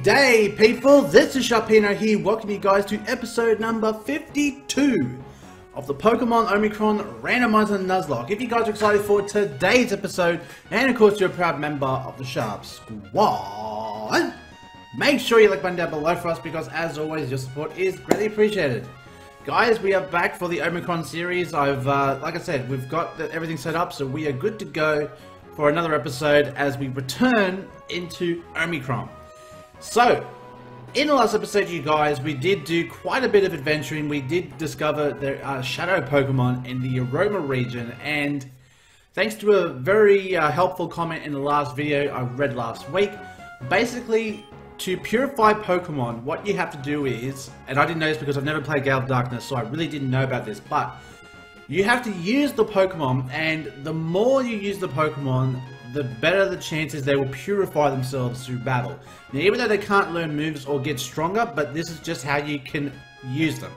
G'day people, this is Sharpino here, welcoming you guys to episode number 52 of the Pokémon Omicron Randomizer Nuzlocke. If you guys are excited for today's episode, and of course you're a proud member of the Sharp Squad, make sure you like the button down below for us because as always your support is greatly appreciated. Guys, we are back for the Omicron series. Like I said, we've got everything set up, so we are good to go for another episode as we return into Omicron. So, in the last episode, you guys, we did do quite a bit of adventuring. We did discover there are Shadow Pokémon in the Aroma Region, and thanks to a very helpful comment in the last video I read last week, basically, to purify Pokémon, what you have to do is, and I didn't know this because I've never played Gale of Darkness, so I really didn't know about this, but you have to use the Pokémon, and the more you use the Pokémon, the better the chances they will purify themselves through battle. Now, even though they can't learn moves or get stronger, but this is just how you can use them.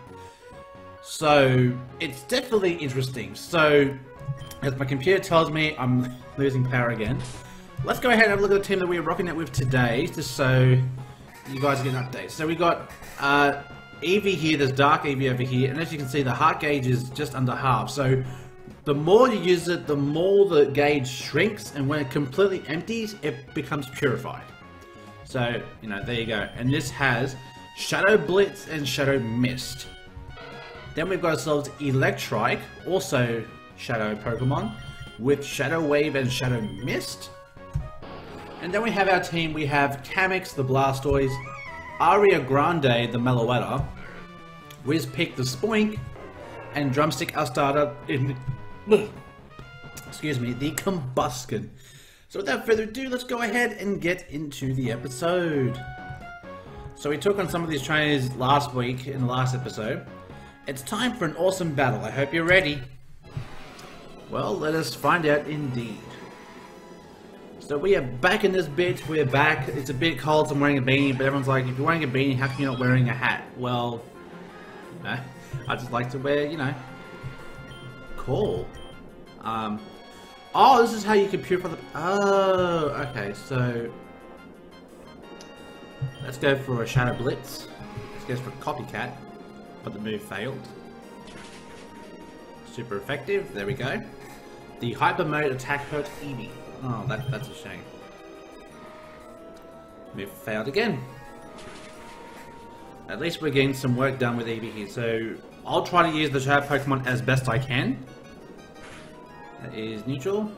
So, it's definitely interesting. So, as my computer tells me, I'm losing power again. Let's go ahead and have a look at the team that we're rocking it with today, just so you guys get an update. So, we got Eevee here, there's Dark Eevee over here, and as you can see, the heart gauge is just under half. So, the more you use it, the more the gauge shrinks, and when it completely empties, it becomes purified. So, you know, there you go. And this has Shadow Blitz and Shadow Mist. Then we've got ourselves Electrike, also Shadow Pokemon, with Shadow Wave and Shadow Mist. And then we have our team, we have Kamix, the Blastoise, Aria Grande, the Meloetta, Wizpick, the Spoink, and Drumstick, our starter, in excuse me, the Combusken. So without further ado, let's go ahead and get into the episode. So we took on some of these trainers last week in the last episode. It's time for an awesome battle. I hope you're ready. Well, let us find out indeed. So we are back in this bit. We're back. It's a bit cold, so I'm wearing a beanie, but everyone's like, if you're wearing a beanie, how come you're not wearing a hat? Well, you know, I just like to wear, you know, cool. Oh, this is how you can purify the... Oh, okay, so... Let's go for a Shadow Blitz. Let's go for a Copycat, but the move failed. Super effective, there we go. The Hyper Mode attack hurt Eevee. Oh, that's a shame. Move failed again. At least we're getting some work done with Eevee here, so I'll try to use the Shadow Pokemon as best I can. That is neutral.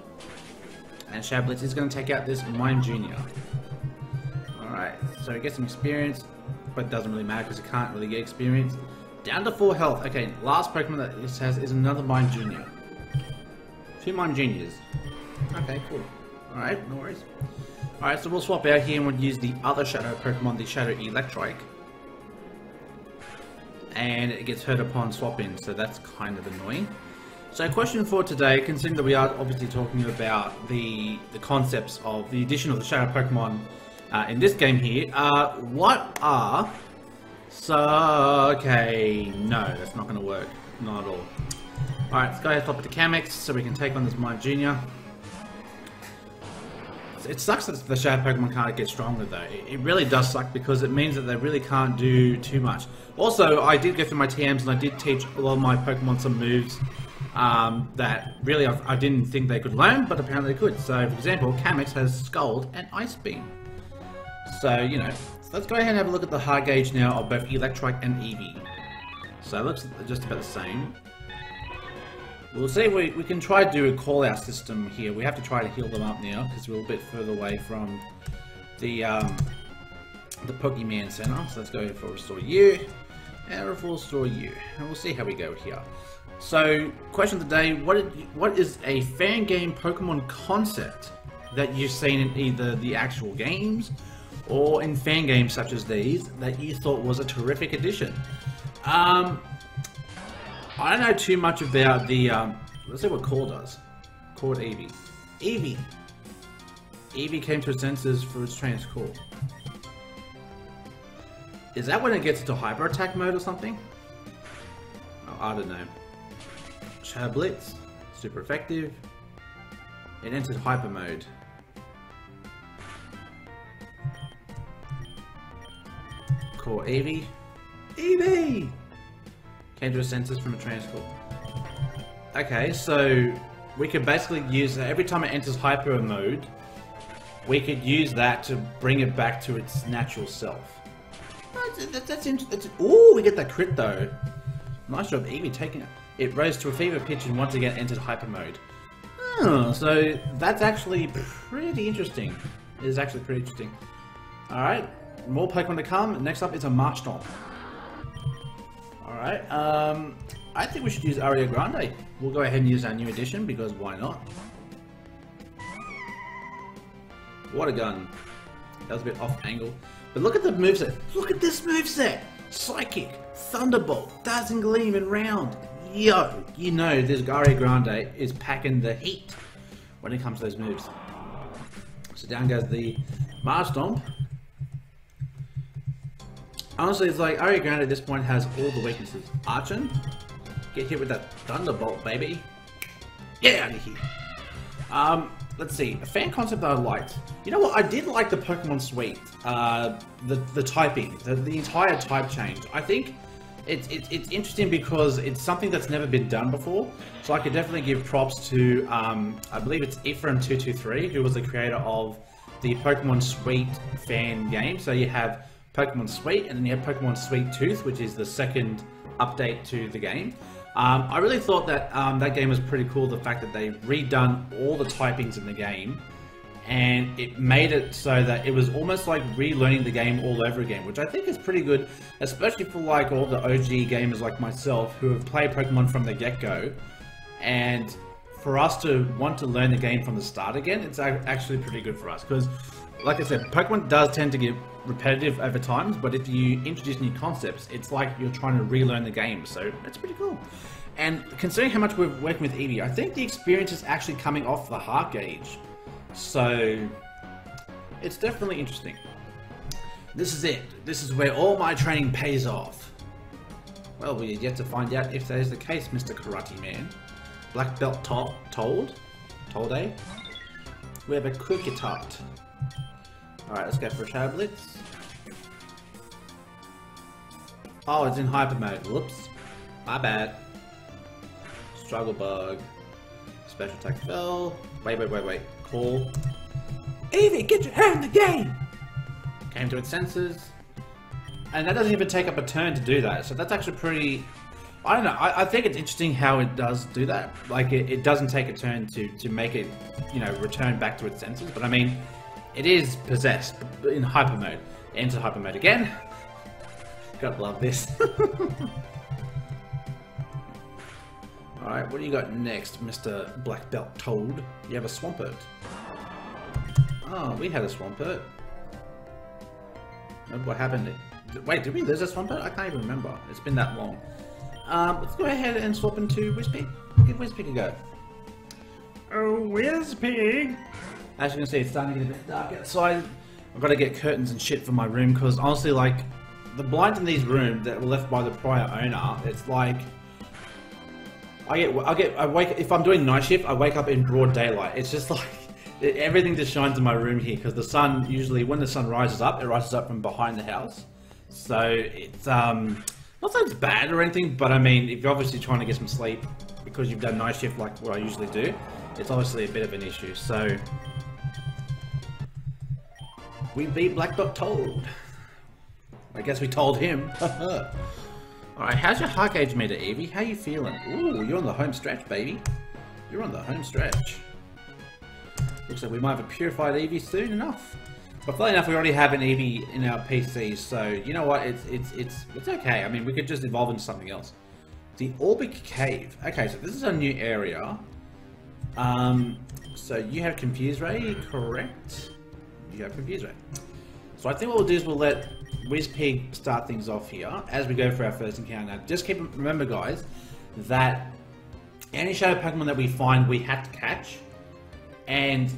And Shadow Blitz is going to take out this Mime Jr. Alright, so it gets some experience, but it doesn't really matter because it can't really get experience. Down to 4 health. Okay, last Pokemon that this has is another Mime Jr. 2 Mime Juniors. Okay, cool. Alright, no worries. Alright, so we'll swap out here and we'll use the other Shadow Pokemon, the Shadow Electrike. And it gets hurt upon swap-in, so that's kind of annoying. So question for today, considering that we are obviously talking about the concepts of the addition of the Shadow Pokemon in this game here, what are... So, okay, no, that's not going to work. Not at all. Alright, let's go ahead and flip it to Kamix so we can take on this Mime Jr. It sucks that the Shadow Pokemon can't get stronger though. It really does suck because it means that they really can't do too much. Also, I did go through my TMs and I did teach a lot of my Pokemon some moves that really I didn't think they could learn, but apparently they could. So, for example, Kamix has Scald and Ice Beam. So, you know, let's go ahead and have a look at the heart gauge now of both Electrike and Eevee. So, it looks just about the same. We'll see if we can try to do a call-out system here. We have to try to heal them up now because we're a bit further away from the Pokemon Center. So let's go for Restore You and Restore You, and we'll see how we go here. So, question of the day: what is a fan game Pokemon concept that you've seen in either the actual games or in fan games such as these that you thought was a terrific addition? I don't know too much about the, let's see what Core does. Core Eevee. Eevee! Eevee came to its senses for its trainer's Core. Is that when it gets into Hyper Attack mode or something? Oh, I don't know. Shadow Blitz. Super effective. It entered Hyper mode. call Eevee. Eevee! Came to a senses from a transport. Okay, so we could basically use every time it enters hyper mode, we could use that to bring it back to its natural self. That's interesting. Ooh, we get that crit though. Nice job, Eevee, taking it. It rose to a fever pitch and once again entered hyper mode. Oh, so that's actually pretty interesting. It is actually pretty interesting. Alright, more Pokemon to come. Next up is a Marshtomp. Alright, I think we should use Aroma Grande. We'll go ahead and use our new edition because why not? Water Gun. That was a bit off angle. But look at the moveset. Look at this moveset! Psychic, Thunderbolt, Dazzling Gleam, and Round. Yo, you know this Aroma Grande is packing the heat when it comes to those moves. So down goes the Marshtomp. Honestly, it's like Aroma Grande at this point has all the weaknesses. Archon, get hit with that Thunderbolt, baby. Get out of here. Let's see, a fan concept that I liked. You know what? I did like the Pokemon Suite. The typing, the entire type change. I think it's interesting because it's something that's never been done before. So I could definitely give props to I believe it's Ephraim223, who was the creator of the Pokemon Suite fan game. So you have Pokemon Suite, and then you have Pokemon Sweet Tooth, which is the second update to the game. I really thought that that game was pretty cool, the fact that they redone all the typings in the game, and it made it so that it was almost like relearning the game all over again, which I think is pretty good, especially for like all the OG gamers like myself who have played Pokemon from the get-go, and for us to want to learn the game from the start again, it's actually pretty good for us, because like I said, Pokemon does tend to get repetitive over time, but if you introduce new concepts, it's like you're trying to relearn the game, so that's pretty cool. And considering how much we're working with Eevee, I think the experience is actually coming off the heart gauge, so it's definitely interesting. This is it. This is where all my training pays off. Well, we're yet to find out if that is the case, Mr. Karate Man. Black Belt told, eh? We have a Cricket-Tart. Alright, let's go for a Shadow Blitz. Oh, it's in hyper mode. Whoops. My bad. Struggle Bug. Special attack fell. Wait. Call. Eevee, get your hand in the game! Came to its senses. And that doesn't even take up a turn to do that. So that's actually pretty... I don't know. I think it's interesting how it does do that. Like, it doesn't take a turn to make it, you know, return back to its senses. But I mean... it is possessed in hyper mode. Enter hyper mode again. Gotta love this. Alright, what do you got next, Mr. Black Belt Toad? You have a Swampert. Oh, we had a Swampert. Remember what happened? Wait, did we lose a Swampert? I can't even remember. It's been that long. Let's go ahead and swap into Whizpig. Give Whizpig a go. Oh, Whizpig! As you can see, it's starting to get a bit dark outside. I've got to get curtains and shit for my room because honestly, like, the blinds in these rooms that were left by the prior owner, it's like, I wake, if I'm doing night shift, I wake up in broad daylight. It's just like, everything just shines in my room here because the sun, usually when the sun rises up, it rises up from behind the house. So it's, not that it's bad or anything, but I mean, if you're obviously trying to get some sleep because you've done night shift like what I usually do, it's obviously a bit of an issue. So we beat Black Belt Toad. I guess we told him. Alright, how's your heart gauge meter, Eevee? How you feeling? Ooh, you're on the home stretch, baby. You're on the home stretch. Looks like we might have a purified Eevee soon enough. But funny enough, we already have an Eevee in our PC, so you know what? It's okay. I mean, we could just evolve into something else. The Orbic Cave. Okay, so this is a new area. So you have Confuse Ray, correct? You have Confuse Ray. So I think what we'll do is we'll let Whizpig start things off here as we go for our first encounter. Now, just remember, guys, that any Shadow Pokemon that we find, we have to catch. And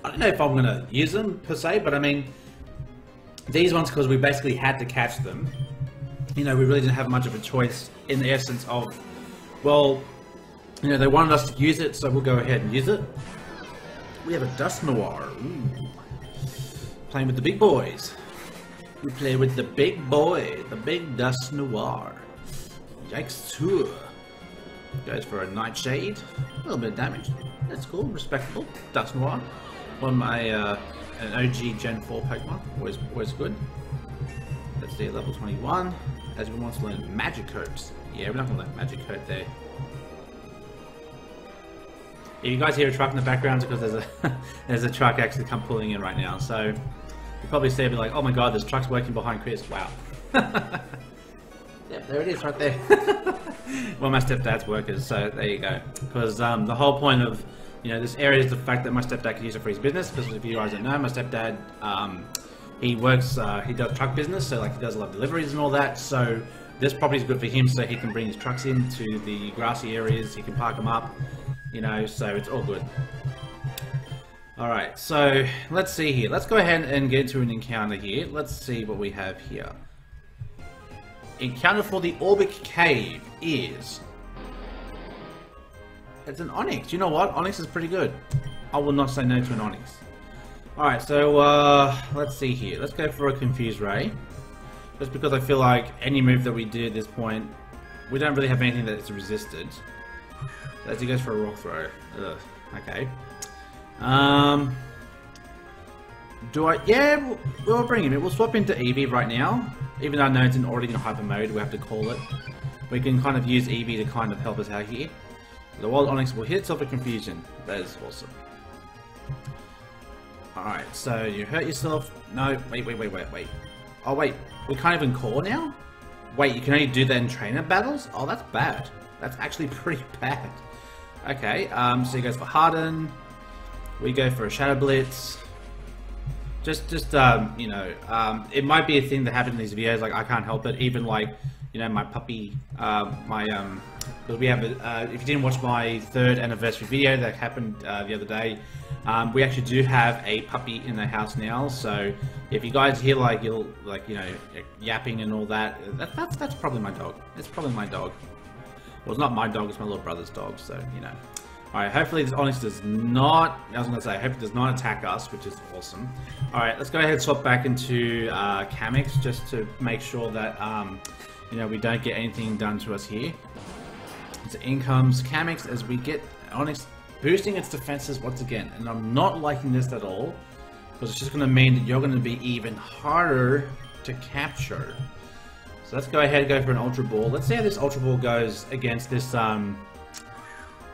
I don't know if I'm going to use them per se, but I mean, these ones, because we basically had to catch them, you know, we really didn't have much of a choice in the essence of, well, you know, they wanted us to use it, so we'll go ahead and use it. We have a Dust Noir. Ooh. Playing with the big boys. We play with the big boy, the big Dust Noir. Yikes too. Goes for a Nightshade. A little bit of damage. That's cool, respectable. Dust Noir. One of my an OG Gen 4 Pokemon. Always good. Let's see, level 21. As we want to learn Magic Coat. Yeah, we're not going to learn Magic Coat there. If you guys hear a truck in the background, it's because there's a truck actually pulling in right now. So you probably see it be like, oh my god, there's trucks working behind Chris. Wow. Yep, there it is right there. Well, my stepdad's workers, so there you go. Because the whole point of this area is the fact that my stepdad can use it for his business. Because if you guys don't know, my stepdad he works, he does truck business, so like he does a lot of deliveries and all that. So this property is good for him, so he can bring his trucks into the grassy areas. He can park them up, so it's all good. All right, so let's see here. Let's go ahead and get into an encounter here. Let's see what we have here. Encounter for the Orbic Cave is... It's an Onix. You know what? Onix is pretty good. I will not say no to an Onix. Alright, so let's see here. Let's go for a Confuse Ray. Just because I feel like any move that we do at this point, we don't really have anything that is resisted. So as he goes for a Rock Throw. Ugh, okay. Yeah, we'll bring him in. We'll swap into Eevee right now. Even though I know it's already in Hyper Mode, we have to call it. We can kind of use Eevee to kind of help us out here. The Wild Onix will hit itself with Confusion. That is awesome. Alright, so you hurt yourself. No, wait. Oh wait, we can't even call now? Wait, you can only do that in trainer battles? Oh, that's bad. That's actually pretty bad. Okay, so he goes for Harden. We go for a Shadow Blitz. It might be a thing that happens in these videos, like I can't help it. Even like, my puppy, because we have, if you didn't watch my 3rd anniversary video that happened the other day, we actually do have a puppy in the house now. So if you guys hear yapping and all that, that's probably my dog. It's probably my dog. Well, it's not my dog, it's my little brother's dog, so Alright, hopefully this Onix does not, I was going to say, I hope it does not attack us, which is awesome. Alright, let's go ahead and swap back into Kamix, just to make sure that, we don't get anything done to us here. So in comes Kamix as we get Onix boosting its defenses once again. And I'm not liking this at all, because it's just going to mean that you're going to be even harder to capture. So let's go ahead and go for an Ultra Ball. Let's see how this Ultra Ball goes against this, this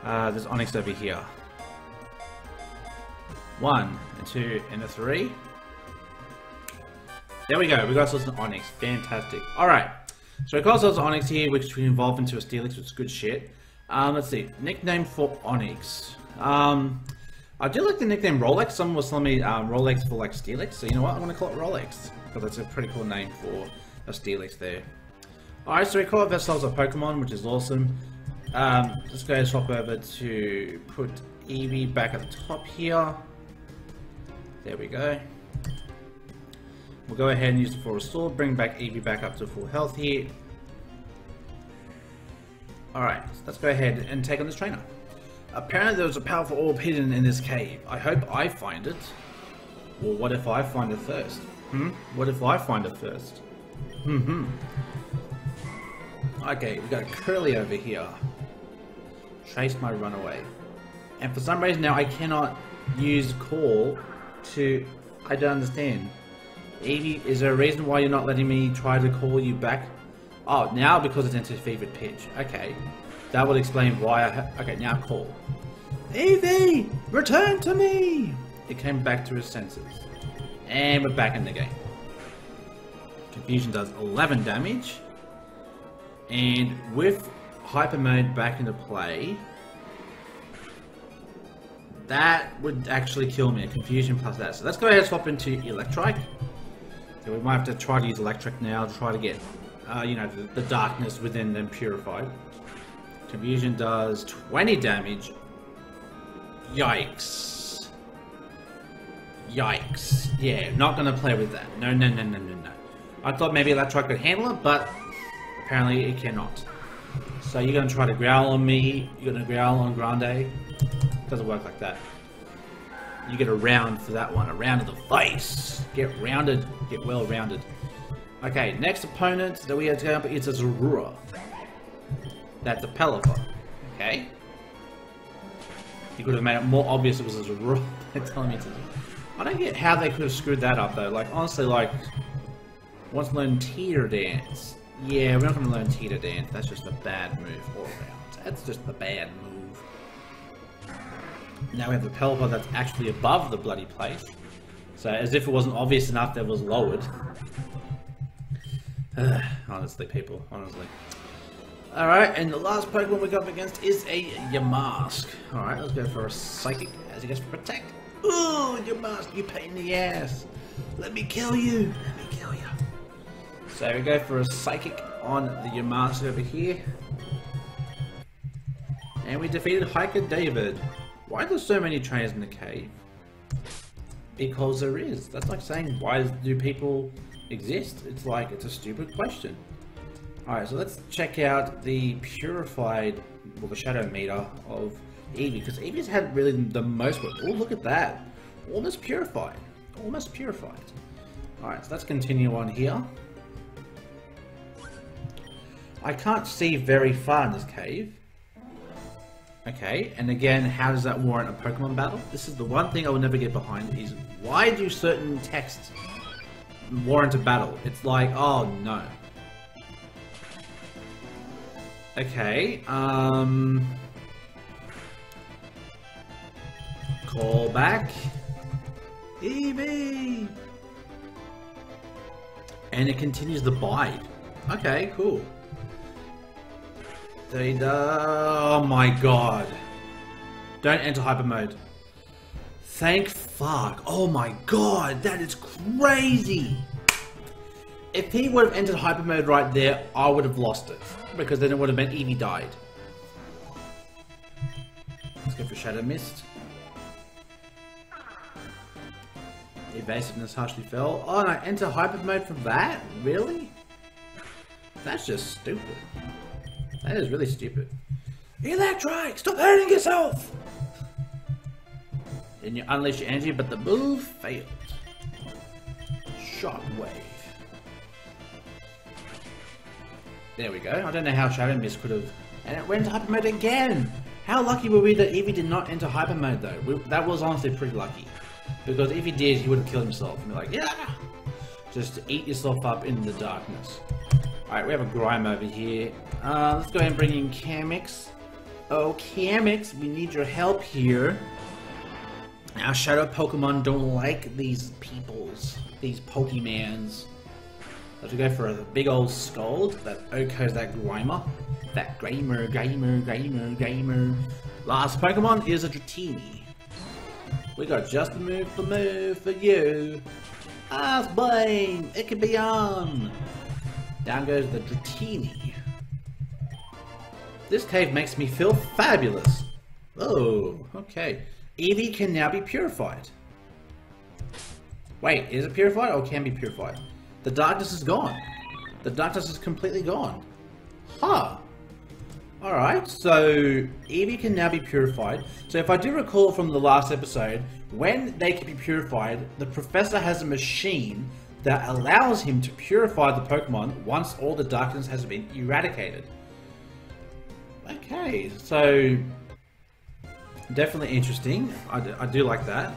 Onix over here. 1, and 2, and a 3. There we go. We got ourselves an Onix. Fantastic. Alright. So we got ourselves an Onix here, which we evolved into a Steelix, which is good shit. Let's see. Nickname for Onix. I do like the nickname Rolex. Someone was telling me Rolex for like Steelix. So you know what? I'm going to call it Rolex, because that's a pretty cool name for a Steelix there. Alright, so we call ourselves a Pokemon, which is awesome. Let's go and swap over to put Eevee back at the top here. There we go. We'll go ahead and use the full restore, bring back Eevee back up to full health here. Alright, so let's go ahead and take on this trainer. Apparently there was a powerful orb hidden in this cave. I hope I find it. Or what if I find it first? What if I find it first? Okay, we got a Curly over here. Chase my runaway. And for some reason now I cannot use call to... I don't understand. Eevee, is there a reason why you're not letting me try to call you back? Oh, now because it's into fevered pitch. Okay. That would explain why okay, now call. Eevee! Return to me! It came back to his senses. And we're back in the game. Confusion does 11 damage. And with Hyper Mode back into play, that would actually kill me. A Confusion plus that. So let's go ahead and swap into Electrike. So we might have to try to use Electric now to try to get, the darkness within them purified. Confusion does 20 damage. Yikes. Yikes. Yeah, not gonna play with that. No. I thought maybe Electrike could handle it, but apparently it cannot. So you're gonna try to growl on me, you're gonna growl on Grande. Doesn't work like that. You get a round for that one, a round of the face. Get rounded, get well rounded. Okay, next opponent that we have to go up is a Zorua. That's a Pelipper. Okay. You could have made it more obvious it was a Zorua. They're telling me it's a Zorua. I don't get how they could have screwed that up though. Like, honestly, like, wants to learn Teeter Dance. Yeah, we're not going to learn Teeter Dance. That's just a bad move all around. That's just a bad move. Now we have the Pelipper that's actually above the bloody place. So, as if it wasn't obvious enough that it was lowered. Honestly, people. Honestly. Alright, and the last Pokemon we got up against is a Yamask. Alright, let's go for a Psychic as he gets for Protect. Ooh, Yamask, you pain in the ass. Let me kill you. Let me kill you. So we go for a Psychic on the Yamask over here. And we defeated Hiker David. Why are there so many trainers in the cave? Because there is. That's like saying, why do people exist? It's like, it's a stupid question. Alright, so let's check out the purified, well, the shadow meter of Eevee, because Eevee's had really the most work. Oh, look at that. Almost purified. Almost purified. Alright, so let's continue on here. I can't see very far in this cave. Okay, and again, how does that warrant a Pokemon battle? This is the one thing I will never get behind, is why do certain texts warrant a battle? It's like, oh no. Okay, call back. Eevee! And it continues the bite. Okay, cool. Oh my god. Don't enter hyper mode. Thank fuck. Oh my god, that is crazy. If he would have entered hyper mode right there, I would have lost it. Because then it would have been Eevee died. Let's go for Shadow Mist. Evasiveness harshly fell. Oh, and I enter hyper mode for that? Really? That's just stupid. That is really stupid. Electrike! Stop hurting yourself! Then you unleash your energy, but the move failed. Shockwave. There we go. I don't know how Shadow Mist could have... And it went into hyper mode again! How lucky were we that Eevee did not enter hyper mode though? That was honestly pretty lucky. Because if he did, he would have killed himself. And be like, yeah! Just to eat yourself up in the darkness. Alright, we have a Grime over here. Let's go ahead and bring in Kamix. Oh, Kamix, we need your help here. Our Shadow Pokemon don't like these these Pokemans. Let's go for a big old Scold that echoes that Grimer. That Grimer. Last Pokemon is a Dratini. We got just the move for you. Blame, it can be on. Down goes the Dratini. This cave makes me feel fabulous. Oh, okay. Eevee can now be purified. Wait, is it purified or can be purified? The darkness is gone. The darkness is completely gone. Huh. Alright, so Eevee can now be purified. So if I do recall from the last episode, when they can be purified, the professor has a machine that allows him to purify the Pokemon once all the darkness has been eradicated. Okay, so definitely interesting. I do like that.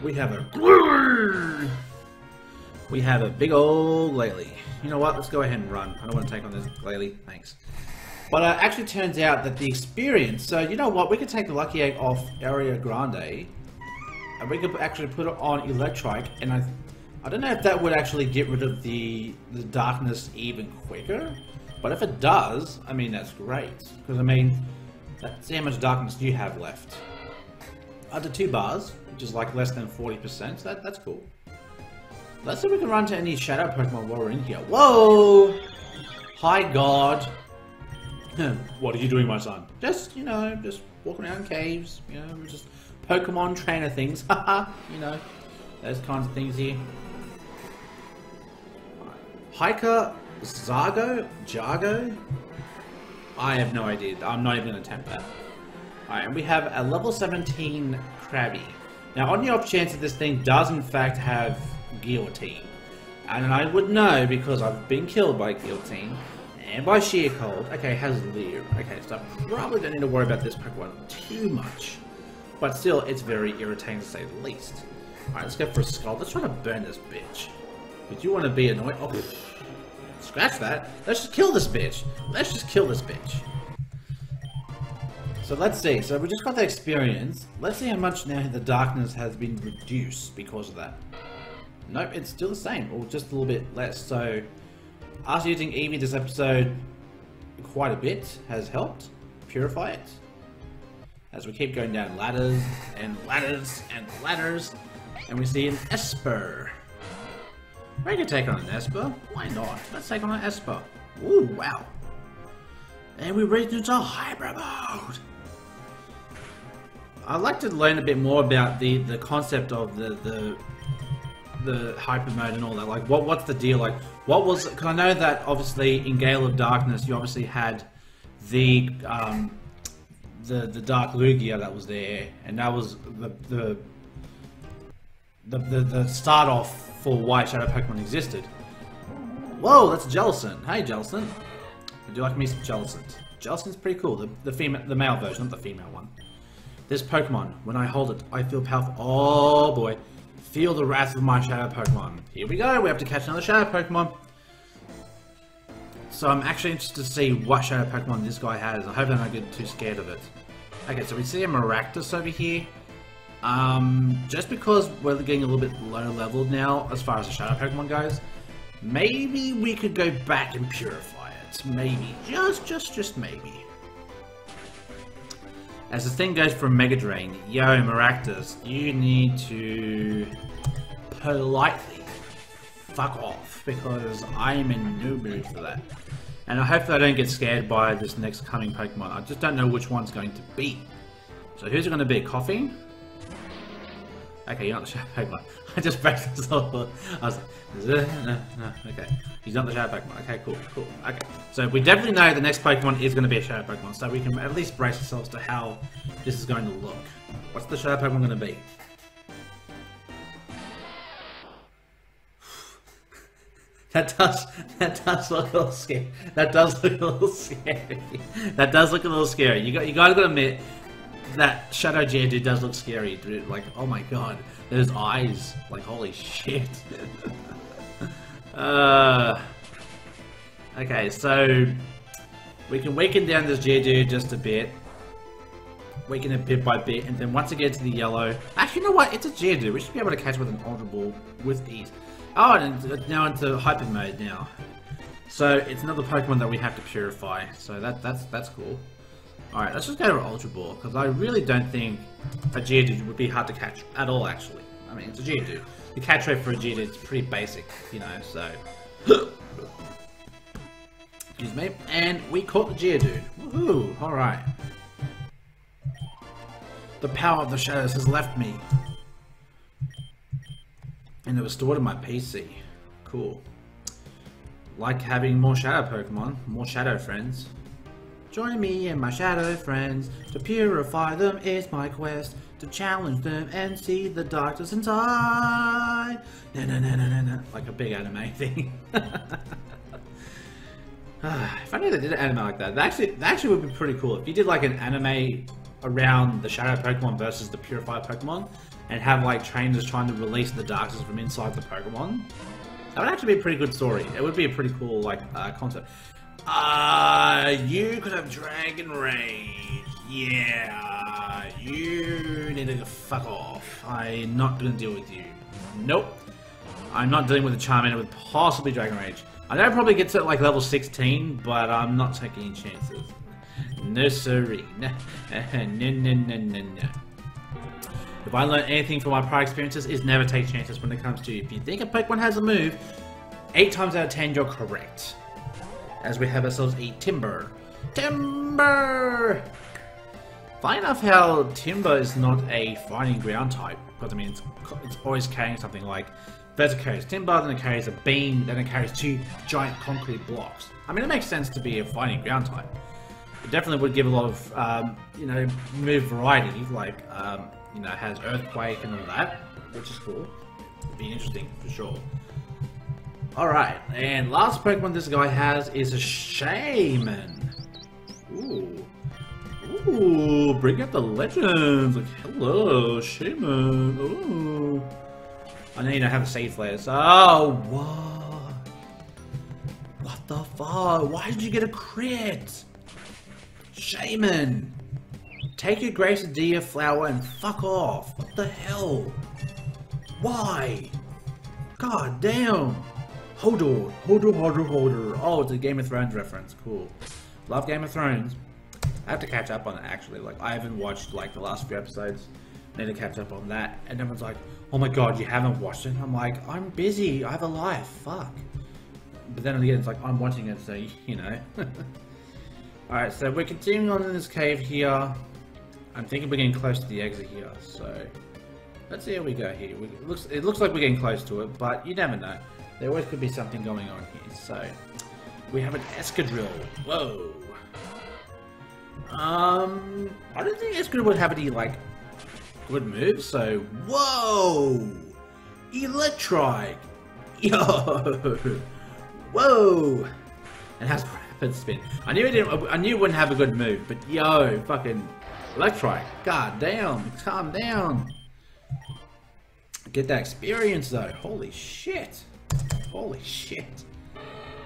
We have a big old Glalie. You know what? Let's go ahead and run. I don't want to take on this Glalie. Thanks. But it actually turns out that the experience. So you know what? We could take the Lucky Egg off Area Grande, and we could actually put it on Electrike. And I don't know if that would actually get rid of the darkness even quicker. But if it does, I mean, that's great. Because, I mean, see how much darkness do you have left? Under 2 bars, which is like less than 40%, so that's cool. Let's see if we can run to any Shadow Pokemon while we're in here. Whoa! Hi, God. What are you doing, my son? Just, you know, just walking around caves, you know, just Pokemon trainer things. Haha, you know, those kinds of things here. Hiker... Jago? I have no idea. I'm not even going to attempt that. Alright, and we have a level 17 Krabby. Now, on the off chance that this thing does in fact have Guillotine, And I would know because I've been killed by Guillotine and by Sheer Cold. Okay, it has Leer. Okay, so I probably don't need to worry about this Pokemon too much. But still, it's very irritating to say the least. Alright, let's go for a Skull. Let's try to burn this bitch. But you want to be annoying? Oh, scratch that. Let's just kill this bitch. Let's just kill this bitch. So let's see. So we just got the experience. Let's see how much now the darkness has been reduced because of that. Nope, it's still the same, or just a little bit less. So us using Eevee this episode quite a bit has helped purify it. As we keep going down ladders and ladders and ladders, and we see an Esper. We can take on an Esper. Why not? Let's take on an Esper. Ooh, wow. And we reach into Hyper Mode. I'd like to learn a bit more about the concept of the hyper mode and all that. Like, what's the deal? Like, what was? Because I know that obviously in Gale of Darkness, you obviously had the Dark Lugia that was there, and that was the start off for why Shadow Pokemon existed. Whoa, that's Jellicent. Hey, Jellicent. I do like me some Jellicent. Jellicent's pretty cool. The male version, not the female one. This Pokemon, when I hold it, I feel powerful. Oh boy. Feel the wrath of my Shadow Pokemon. Here we go, we have to catch another Shadow Pokemon. So I'm actually interested to see what Shadow Pokemon this guy has. I hope I don't get too scared of it. Okay, so we see a Maractus over here. Just because we're getting a little bit low leveled now, as far as the Shadow Pokemon goes, maybe we could go back and purify it. Maybe. Just maybe. As the thing goes from Mega Drain, yo, Maractus, you need to politely fuck off, because I'm in no mood for that. And I hope that I don't get scared by this next coming Pokemon. I just don't know which one's going to be. So who's it going to be? Coughing? Okay, you're not the Shadow Pokemon. I just breaked this all. I was like, no, okay. He's not the Shadow Pokemon. Okay, cool. Okay. So we definitely know the next Pokemon is going to be a Shadow Pokemon, so we can at least brace ourselves to how this is going to look. What's the Shadow Pokemon going to be? That does look a little scary. That does look a little scary. That does look a little scary. You gotta admit that Shadow Geodude does look scary, dude. Like, oh my god, those eyes. Like, holy shit. Okay, so we can weaken down this Geodude just a bit. Weaken it bit by bit, and then once it gets to the yellow... Actually, you know what? It's a Geodude. We should be able to catch it with an Ultra Ball with ease. Oh, and it's now into Hyper Mode now. So it's another Pokemon that we have to purify. So that's cool. Alright, let's just go to Ultra Ball, because I really don't think a Geodude would be hard to catch at all, actually. I mean, it's a Geodude. The catch rate for a Geodude is pretty basic, you know, so... Excuse me. And we caught the Geodude. Woohoo! Alright. The power of the shadows has left me. And it was stored in my PC. Cool. Like having more Shadow Pokemon, more Shadow friends. Join me and my Shadow friends. To purify them is my quest. To challenge them and see the darkness inside. Na. Like a big anime thing. If I knew they did an anime like that, that actually would be pretty cool. If you did like an anime around the Shadow Pokemon versus the Purified Pokemon, and have like trainers trying to release the darkness from inside the Pokemon, that would actually be a pretty good story. It would be a pretty cool like concept. You could have Dragon Rage. Yeah, you need to fuck off. I'm not gonna deal with you. Nope. I'm not dealing with a Charmander with possibly Dragon Rage. I know it probably gets at like level 16, but I'm not taking any chances. No siree. No. No. If I learned anything from my prior experiences, is never take chances when it comes to, if you think a Pokemon has a move, 8 times out of 10 you're correct. As we have ourselves a Timber. Timber! Funny enough how Timber is not a fighting ground type, because I mean it's always carrying something like, first it carries Timber, then it carries a beam, then it carries 2 giant concrete blocks. I mean, it makes sense to be a fighting ground type. It definitely would give a lot of, you know, move variety, like, you know, it has Earthquake and all that, which is cool. It'd be interesting, for sure. Alright, and last Pokemon this guy has is a Shaman. Ooh. Ooh, bring out the legends. Like, hello, Shaman. Ooh. I know you don't have save flares. Oh, what? What the fuck? Why did you get a crit? Shaman. Take your Gracidia flower and fuck off. What the hell? Why? God damn. Hodor. Oh, it's a Game of Thrones reference. Cool. Love Game of Thrones. I have to catch up on it actually. Like, I haven't watched like the last few episodes. I need to catch up on that. And everyone's like, oh my god, you haven't watched it? I'm like, I'm busy. I have a life. Fuck. But then again, it's like, I'm watching it, so, you know. Alright, so we're continuing on in this cave here. I'm thinking we're getting close to the exit here, so let's see how we go here. It looks like we're getting close to it, but you never know. There always could be something going on here. So we have an Escadrille. Whoa. I don't think Escadrille would have any like good moves. So whoa, Electrike. Yo. Whoa. It has rapid spin. I knew it wouldn't have a good move, but yo, fucking Electrike. God damn. Calm down. Get that experience though. Holy shit. Holy shit.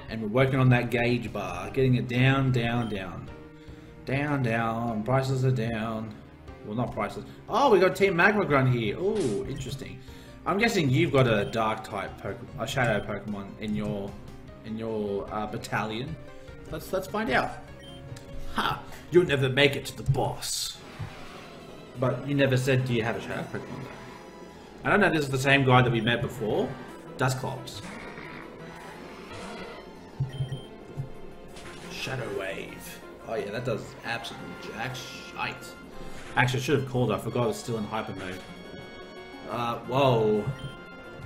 And we're working on that gauge bar. Getting it down, down, down. Down, down. Prices are down. Well, not prices. Oh, we got Team Magma Grunt here. Oh, interesting. I'm guessing you've got a dark type Pokemon, a Shadow Pokemon in your battalion. Let's find out. Ha! You'll never make it to the boss. But you never said, do you have a Shadow Pokemon though? I don't know if this is the same guy that we met before. Dusclops. Shadow Wave. Oh yeah, that does absolute jack shite. Actually, I should have called. I forgot I was still in hyper mode. Whoa.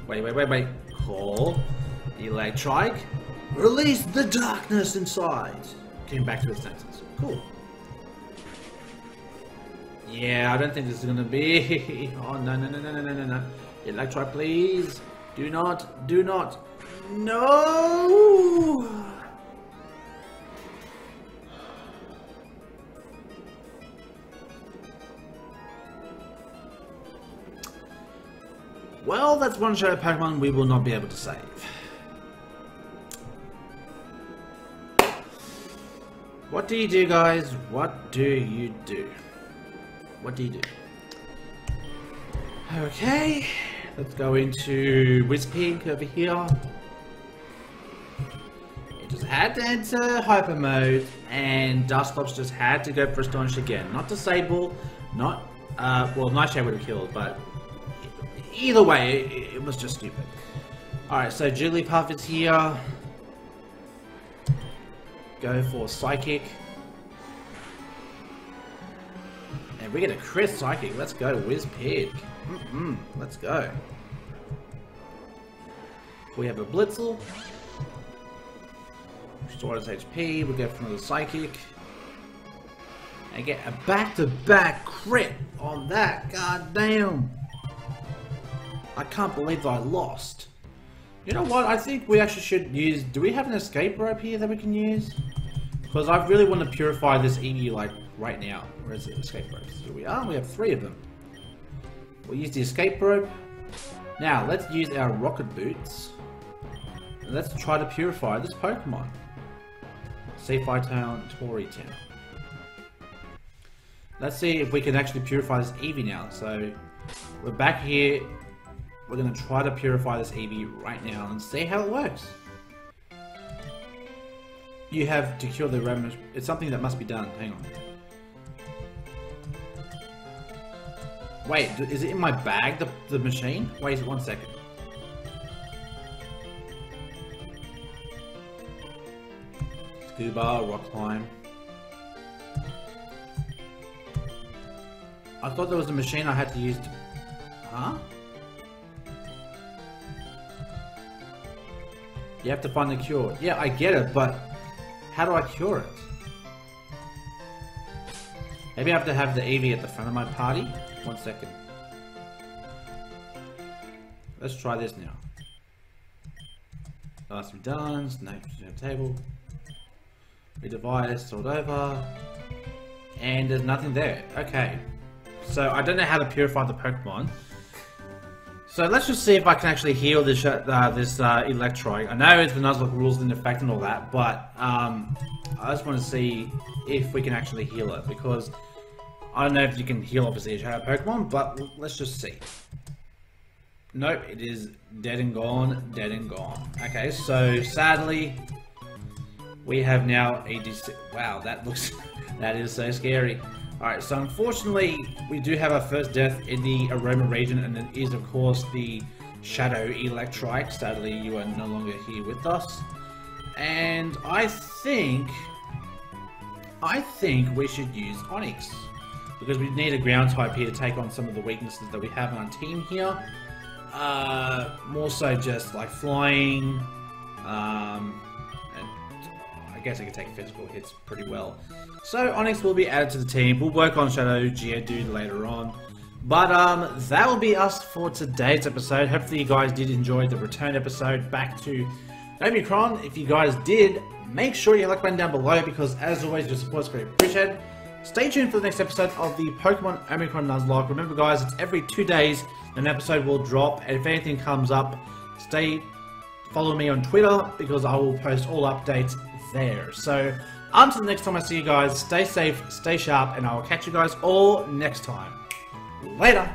Wait. Call. Electrike. Release the darkness inside. Came back to its senses. Cool. Yeah, I don't think this is gonna be. Oh no. Electrike, please. Do not. No. Well, that's one Shadow Pokemon we will not be able to save. What do you do, guys? What do you do? What do you do? Okay, let's go into Whizpig over here. It just had to enter Hyper Mode, and Dusclops just had to go for Astonish again. Not Disable, not... well, Nightshade would have killed, but... Either way, it was just stupid. Alright, so Jigglypuff is here. Go for Psychic. And we get a crit Psychic. Let's go, Whizpig. Let's go. We have a Blitzel. Restore its HP. We go for another Psychic. And get a back-to-back crit on that. God damn. I can't believe I lost. You know what? I think we actually should use... Do we have an escape rope here that we can use? Because I really want to purify this Eevee like right now. Where is the escape rope? Here we are. We have 3 of them. We'll use the escape rope. Now, let's use our rocket boots. And let's try to purify this Pokemon. Seafire Town, Tory Town. Let's see if we can actually purify this Eevee now. So, we're back here. We're going to try to purify this Eevee right now and see how it works. You have to cure the remnant. It's something that must be done. Hang on. Wait, is it in my bag, the machine? Wait 1 second. Scuba, rock climb. I thought there was a machine I had to use to... Huh? You have to find the cure. Yeah, I get it, but how do I cure it? Maybe I have to have the Eevee at the front of my party? 1 second. Let's try this now. Last to be done. Next table. Redivide, sort over. And there's nothing there. Okay. So I don't know how to purify the Pokemon. So let's just see if I can actually heal this Electrike. I know it's the Nuzlocke rules in effect and all that, but I just want to see if we can actually heal it, because I don't know if you can heal obviously a Shadow Pokemon, but let's just see. Nope, it is dead and gone, dead and gone. Okay, so sadly, we have now a wow, that looks, that is so scary. Alright, so unfortunately, we do have our first death in the Aroma Region, and it is, of course, the Shadow Electrike. Sadly, you are no longer here with us. And I think we should use Onix, because we need a ground type here to take on some of the weaknesses that we have on our team here. More so just like flying, and I guess I can take physical hits pretty well. So Onix will be added to the team. We'll work on Shadow Geodude later on. But that will be us for today's episode. Hopefully you guys did enjoy the return episode back to Omicron. If you guys did, make sure you like button down below, because as always your support is greatly appreciated. Stay tuned for the next episode of the Pokemon Omicron Nuzlocke. Remember guys, it's every 2 days an episode will drop, and if anything comes up, follow me on Twitter, because I will post all updates there. So until the next time I see you guys, stay safe, stay sharp, and I will catch you guys all next time. Later!